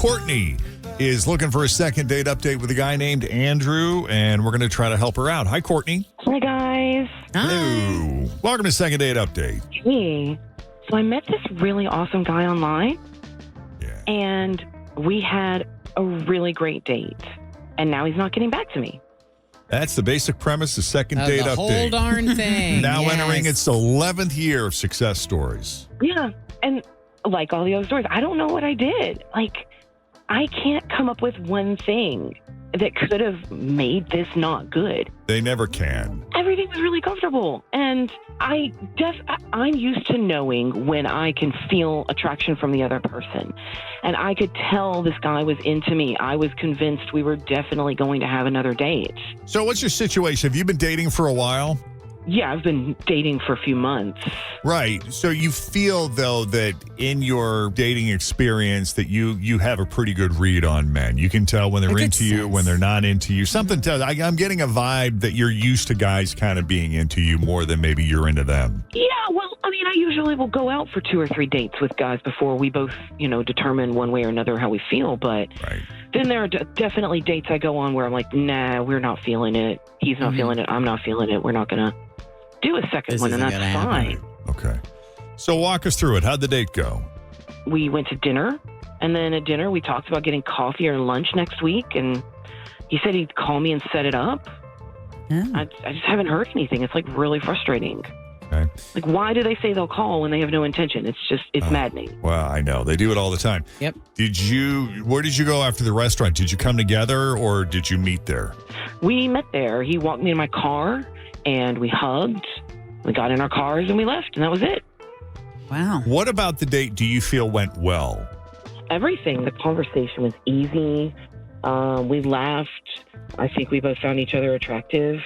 Courtney is looking for a second date update with a guy named Andrew, and we're going to try to help her out. Hi, Courtney. Hi, guys. Hello. Welcome to Second Date Update. Hey. So I met this really awesome guy online, Yeah. and we had a really great date. And now he's not getting back to me. That's the basic premise of Second Date the Update. whole darn thing. Now Yes. entering its 11th year of success stories. Yeah. And like all the other stories, I don't know what I did. Like, I can't come up with one thing that could have made this not good. They never can. Everything was really comfortable. And I'm used to knowing when I can feel attraction from the other person. And I could tell this guy was into me. I was convinced we were definitely going to have another date. So what's your situation? Have you been dating for a while? Yeah, I've been dating for a few months. Right. So you feel, though, that in your dating experience that you have a pretty good read on men. You can tell when they're into you, when they're not into you. Something tells. I'm getting a vibe that you're used to guys kind of being into you more than maybe you're into them. Yeah, well, I mean, I usually will go out for 2 or 3 dates with guys before we both, determine one way or another how we feel. But then there are definitely dates I go on where I'm like, nah, we're not feeling it. He's not feeling it. I'm not feeling it. We're not going to do a second one, and that's fine. Okay. So walk us through it. How'd the date go? We went to dinner, and then at dinner we talked about getting coffee or lunch next week, and he said he'd call me and set it up. I just haven't heard anything. It's like really frustrating. Okay. Like, why do they say they'll call when they have no intention? It's maddening. Well, I know. They do it all the time. Yep. Where did you go after the restaurant? Did you come together or did you meet there? We met there. He walked me in my car, and we hugged. We got in our cars, and we left, and that was it. Wow. What about the date do you feel went well? Everything. The conversation was easy. We laughed. I think we both found each other attractive.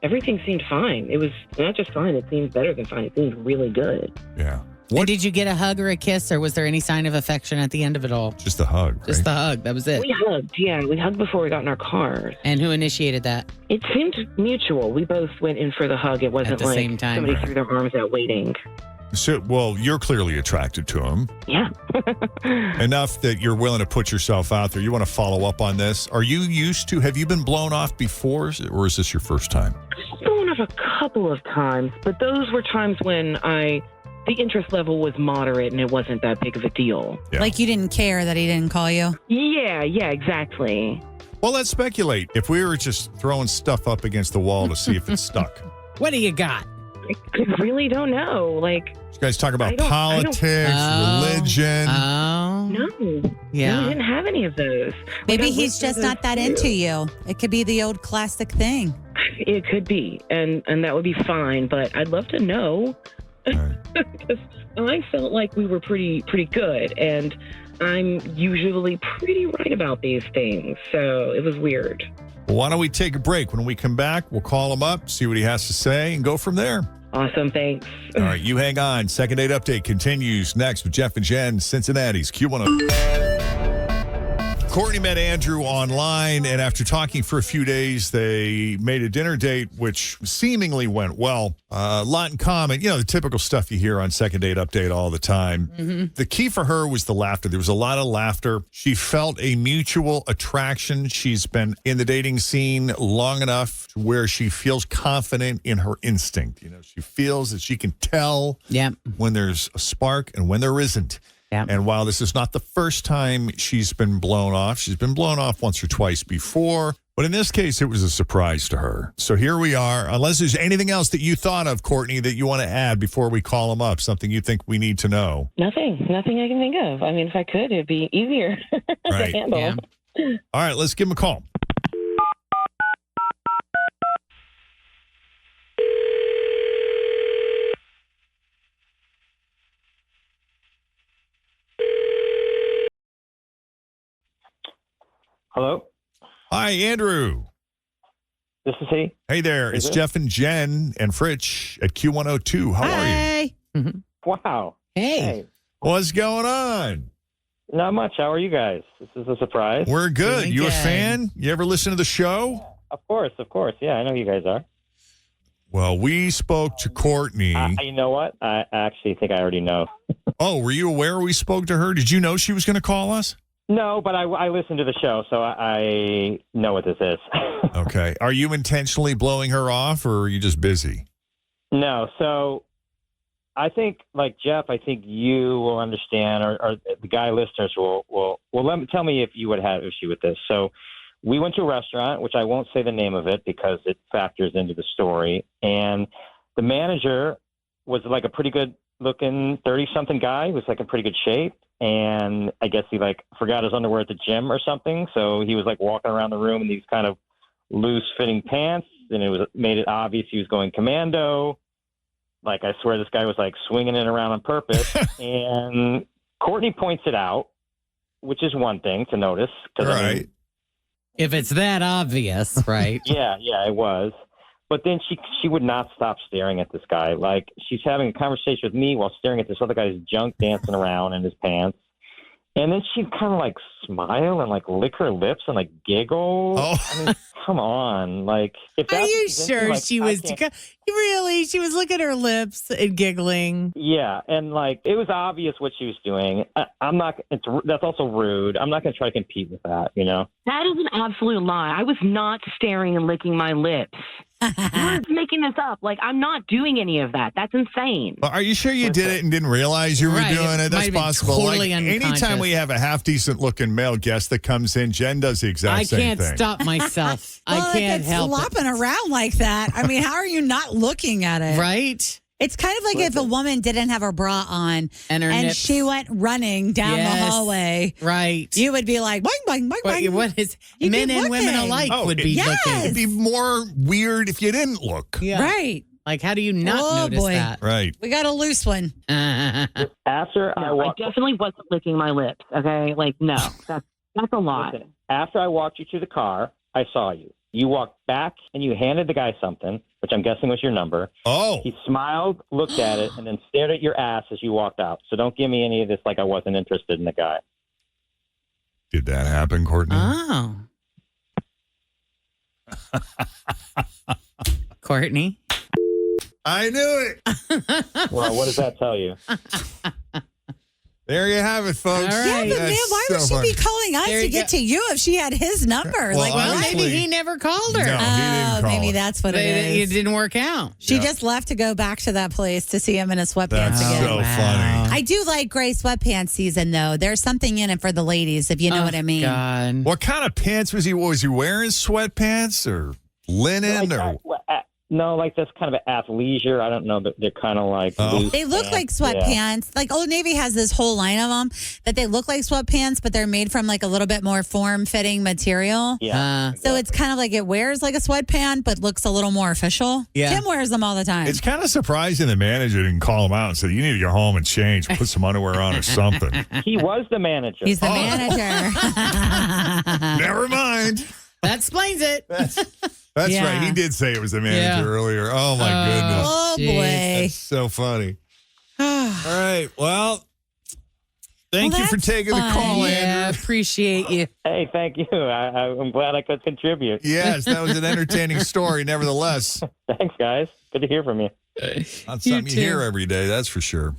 Everything seemed fine. It was not just fine. It seemed better than fine. It seemed really good. Yeah. And did you get a hug or a kiss, or was there any sign of affection at the end of it all? Just a hug. Just the hug. That was it. We hugged. Yeah, we hugged before we got in our cars. And who initiated that? It seemed mutual. We both went in for the hug. It wasn't At the like same time. somebody threw their arms out waiting. So, well, you're clearly attracted to him. Yeah. Enough that you're willing to put yourself out there. You want to follow up on this. Have you been blown off before, or is this your first time? I've been blown off a couple of times, but those were times when the interest level was moderate and it wasn't that big of a deal. Yeah. Like you didn't care that he didn't call you? Yeah, exactly. Well, let's speculate. If we were just throwing stuff up against the wall to see if it stuck. What do you got? I really don't know. Like, You guys talk about I don't- politics, religion. Oh. no. Yeah. No, we didn't have any of those. Maybe Like, I he's looked just at not that those into too. you. It could be the old classic thing. It could be, and that would be fine, but I'd love to know. Right. Because I felt like we were pretty good, and I'm usually pretty right about these things, so it was weird. Well, why don't we take a break? When we come back, we'll call him up, see what he has to say, and go from there. Awesome, thanks. All right, you hang on. Second Date Update continues next with Jeff and Jenn, Cincinnati's Q102. Courtney met Andrew online, and after talking for a few days, they made a dinner date, which seemingly went well. A lot in common. The typical stuff you hear on Second Date Update all the time. Mm-hmm. The key for her was the laughter. There was a lot of laughter. She felt a mutual attraction. She's been in the dating scene long enough where she feels confident in her instinct. She feels that she can tell when there's a spark and when there isn't. Yeah. And while this is not the first time she's been blown off, she's been blown off once or twice before. But in this case, it was a surprise to her. So here we are. Unless there's anything else that you thought of, Courtney, that you want to add before we call him up, something you think we need to know. Nothing I can think of. I mean, if I could, it'd be easier Right. to handle. Yeah. All right, let's give him a call. Hello, Hi, Andrew. this is he. Hey there. It's Is it? Jeff and Jen and Fritch at Q102. How are you? Hey. Wow. Hey. What's going on? Not much. How are you guys? This is a surprise. We're good. Doing You a good. fan? You ever listen to the show? Of course. Yeah, I know you guys are. Well, we spoke to Courtney. You know what? I actually think I already know. Oh, were you aware we spoke to her? Did you know she was going to call us? No, but I listen to the show, so I know what this is. Okay. Are you intentionally blowing her off, or are you just busy? No, so I think, like Jeff, I think you will understand, or the guy listeners will tell me if you would have issue with this. So we went to a restaurant, which I won't say the name of it because it factors into the story, and the manager was like a pretty good looking 30-something guy. He was like in pretty good shape. And I guess he like forgot his underwear at the gym or something. So he was like walking around the room in these kind of loose fitting pants. And it made it obvious he was going commando. Like, I swear this guy was like swinging it around on purpose. And Courtney points it out, which is one thing to notice. Right. If it's that obvious, right? Yeah, it was. But then she would not stop staring at this guy. Like, she's having a conversation with me while staring at this other guy's junk dancing around in his pants. And then she'd kind of like smile and like lick her lips and like giggle. Oh. I mean, come on. Like, if Are that's you what she's into, sure like, she I was can't- really? She was licking her lips and giggling. Yeah, and like it was obvious what she was doing. I'm not. That's also rude. I'm not going to try to compete with that. You know. That is an absolute lie. I was not staring and licking my lips. You're making this up. Like, I'm not doing any of that. That's insane. Well, are you sure you did it and didn't realize you were Right, doing it it? might That's have been possible. totally like anytime unconscious. we have a half decent looking male guest that comes in, Jen does the exact I same can't thing. stop myself. Well, I can't if it's help flopping around like that, I mean, how are you not looking at it. it? Right? It's kind of like if a woman didn't have her bra on And her nips. she went running down the Yes. hallway. Right. You would be like, boing, boing, boing, boing. What is You'd be men and women looking. alike Oh, would be yes. looking. It'd be more weird if you didn't look. Yeah. Right. Like, how do you not Oh, notice boy. that? Right. We got a loose one. After I No, I walked, definitely wasn't licking my lips. Okay, like no, that's a lie. listen, after I walked you to the car, I saw you. You walked back and you handed the guy something, which I'm guessing was your number. Oh. He smiled, looked at it, and then stared at your ass as you walked out. So don't give me any of this like I wasn't interested in the guy. Did that happen, Courtney? Oh. Courtney. I knew it. Well, what does that tell you? There you have it, folks. All right. Yeah, but man, That's why would so she funny. be calling us There to you get go. to you if she had his number? Well, like, Well, honestly- maybe he never called her. No. he didn't call maybe her. that's what It it is. didn't work out. She Yeah. just left to go back to that place to see him in his sweatpants That's again. so funny. I do like gray sweatpants season, though. There's something in it for the ladies, if you know what I mean. God. What kind of pants was he? Was he wearing sweatpants or linen or? No, like that's kind of an athleisure. I don't know, but they're kind of like loose They look like pants. Yeah. sweatpants. Like Old Navy has this whole line of them that they look like sweatpants, but they're made from like a little bit more form-fitting material. Yeah. So it's kind of like it wears like a sweatpant, but looks a little more official. Yeah. Tim wears them all the time. It's kind of surprising the manager didn't call him out and say, "You need to go home and change, put some underwear on or something." He was the manager. He's the manager. Never mind. That explains it. That's Yeah. right. He did say it was the manager Yeah. earlier. Oh my goodness. Oh, Jeez. boy. That's so funny. All right. Well, thank Well, you for that's taking the fun. call, Yeah, Andrew. appreciate you. Hey, thank you. I'm glad I could contribute. Yes, that was an entertaining story, nevertheless. Thanks, guys. Good to hear from you. Not something you too. hear every day, that's for sure.